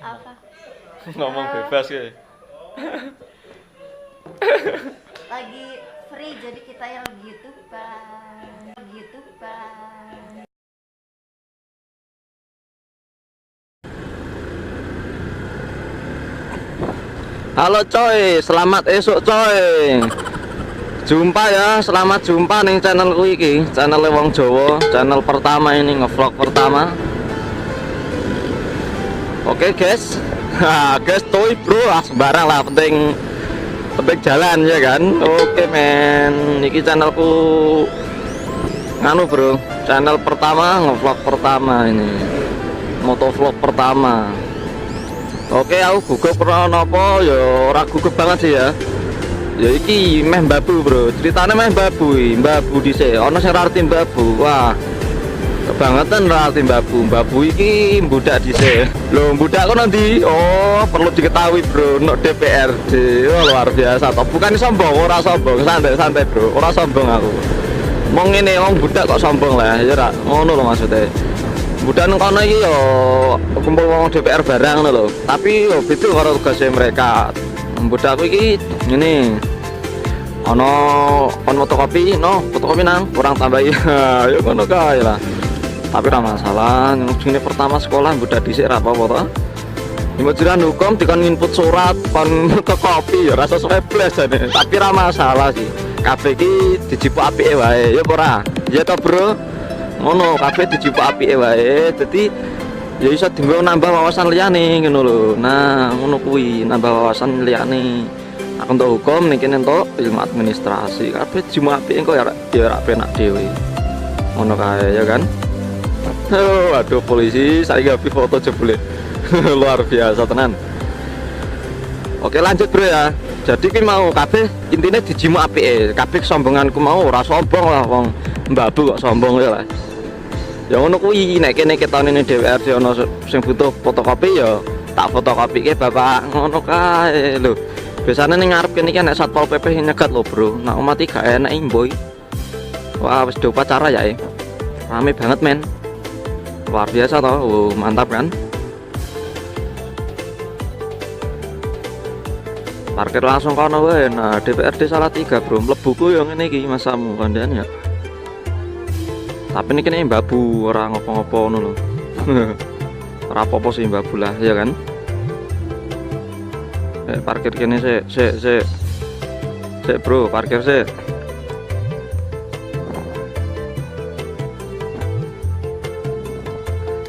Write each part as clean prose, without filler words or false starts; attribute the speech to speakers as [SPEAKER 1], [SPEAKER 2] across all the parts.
[SPEAKER 1] Apa?
[SPEAKER 2] Ngomong bebas ya.
[SPEAKER 1] Lagi free jadi kita yang lagi YouTuber.
[SPEAKER 2] Halo coy, selamat esok coy. Jumpa ya, selamat jumpa nih channelku iki, channel Wong Jawa, channel pertama ini ngevlog pertama. Oke guys, guys toy bro, sembarang lah, penting jalan ya kan. Oke men, ini channelku nganu bro, channel pertama ngevlog pertama ini, motovlog pertama. Oke, aku gugup pernah nopo ya, ora gugup banget sih ya. Ya iki meh mbabu bro, ceritanya meh mbabu dhisik, ana sing ra arti mbabu. Wah, kebangetan ra arti mbabu iki budak dhisik. Lho, budak kok nanti? Oh, perlu diketahui bro, nok DPRD. Oh, luar biasa toh. Bukan sombong, ora sombong, santai bro, ora sombong aku. Mau ngene wong budak kok sombong lah, ya ra ngono lho maksudnya. Budak nang kono iki yo kumpul wong DPR barang ngono lho. Tapi yo beda karo tugasnya mereka. Budakku iki ngene. Ana kon fotokopi, fotokopi nang kurang tambahi. Ya ngono kae lah. Tapi ora masalah, ini pertama sekolah budak dhisik ra apa-apa to. Imajinane hukum dikon input surat, kon fotokopi ya rasa swablas jane. Tapi ra masalah sih. Kabeh iki dijipuk apike wae, ya ora? Ya to, Bro. Ngono kabeh dijipuk apike wae, dadi ya iso dienggo nambah wawasan liyane ngono lho. Nah, ngono kuwi, nambah wawasan liyane. Aku entuk hukum niki entuk ilmu administrasi. Kabeh dijipuk apike engko ya ora penak dhewe. Ngono kae ya kan. Oh, aduh polisi, saya ngambil foto jebule. Luar biasa tenan. Oke, lanjut bro ya. Jadi ki mau kabeh intine dijimuk apike. Kabeh kesombonganku mau ora sombong lah wong mbabu kok sombong ya lah. Ya ngono kuwi, nek kene ketone ning DPRD ana sing butuh fotokopi ya tak fotokopike Bapak, ngono kae lho. Biasane ning ngarep kene iki nek Satpol PP nyegat lho, Bro. Nek omah iki gak enak mboy. Wah, wis do upacara ya. Rame banget, men. Luar biasa toh. Oh, mantap kan? Parkir langsung kono wae. Nah, DPRD Salatiga, Bro. Mlebuku yo ngene iki masamu kandhan ya. Tapi ini kene mbabu ora ngopo-ngopo ngono lho. Ora apa-apa sih mbabu lah ya kan. Parkir kene sik bro, parkir sik.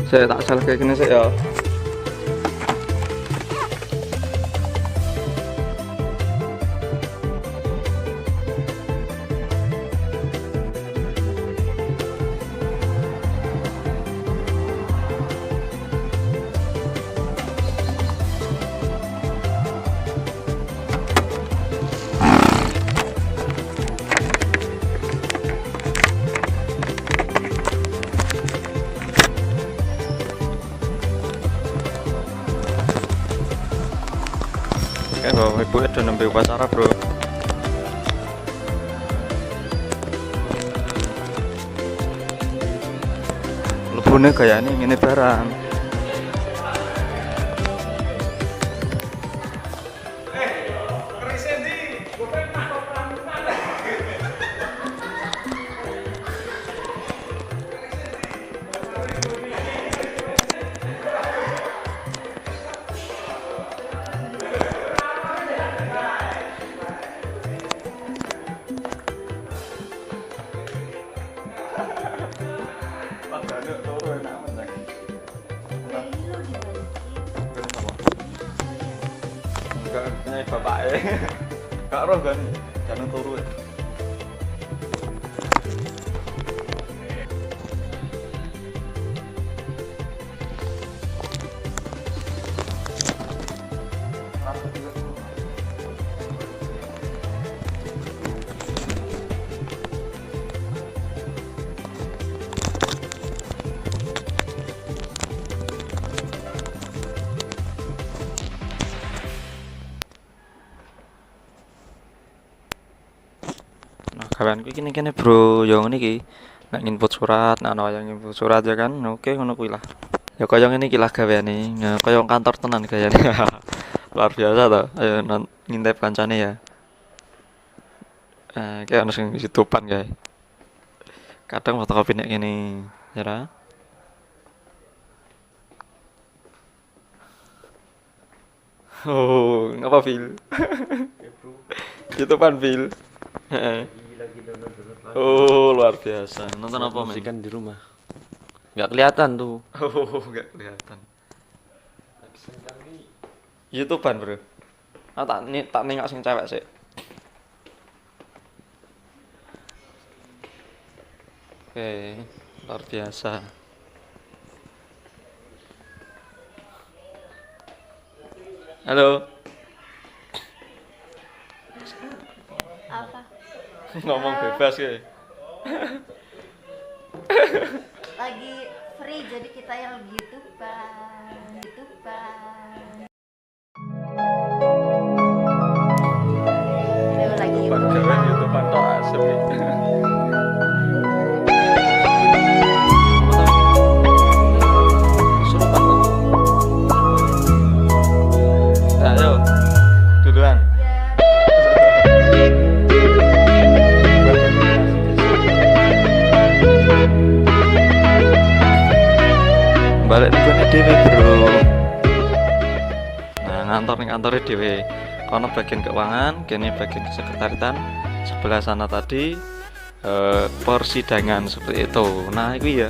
[SPEAKER 2] Saya tak salah kayak gini sik ya. Oke, bapak ibu udah nembe upacara bro. Lebune gayane ngene barang. Punya bapak gak roh kan jangan turu ya. Kawanku iki kene bro, yo ngene iki. Nek input surat, nek ana yang input surat ya kan. Oke, ngono kuwi lah. Ya kaya ngene iki lah gaweane. Ya kaya kantor tenan gayane. Luar biasa toh. Ayo ngintip kancane ya. Kayak ono sing situpan kae. Kadang fotokopi nek ngene, ya ra? Oh, ngapa Phil? Youtuban Phil. Heeh. Oh, luar biasa. Nonton apa, men?
[SPEAKER 3] Kan di rumah. Nggak kelihatan tuh.
[SPEAKER 2] Oh, enggak kelihatan. YouTubean, Bro. Tak nengok sing cewek sih. Oke, luar biasa. Halo.
[SPEAKER 1] Apa?
[SPEAKER 2] Ngomong bebas ya.
[SPEAKER 1] Lagi free jadi kita yang lagi YouTubean. Aduh, lagi YouTubean.
[SPEAKER 2] YouTubean tok asem iki. Surupan tuh. Ayo. Duluan. Balik nih gue dewe bro. Nah ngantor nih kantornya dewe. Kono bagian keuangan, kini bagian kesekretariatan. Sebelah sana tadi persidangan seperti itu. Nah itu ya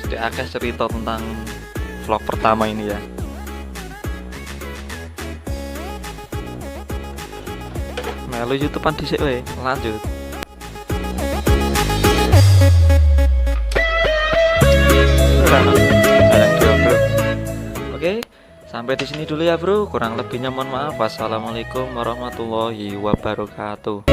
[SPEAKER 2] sedikit akeh cerita tentang vlog pertama ini ya. Melu YouTubean dhisik we, lanjut. Oke, sampai di sini dulu ya bro. Kurang lebihnya mohon maaf. Wassalamualaikum warahmatullahi wabarakatuh.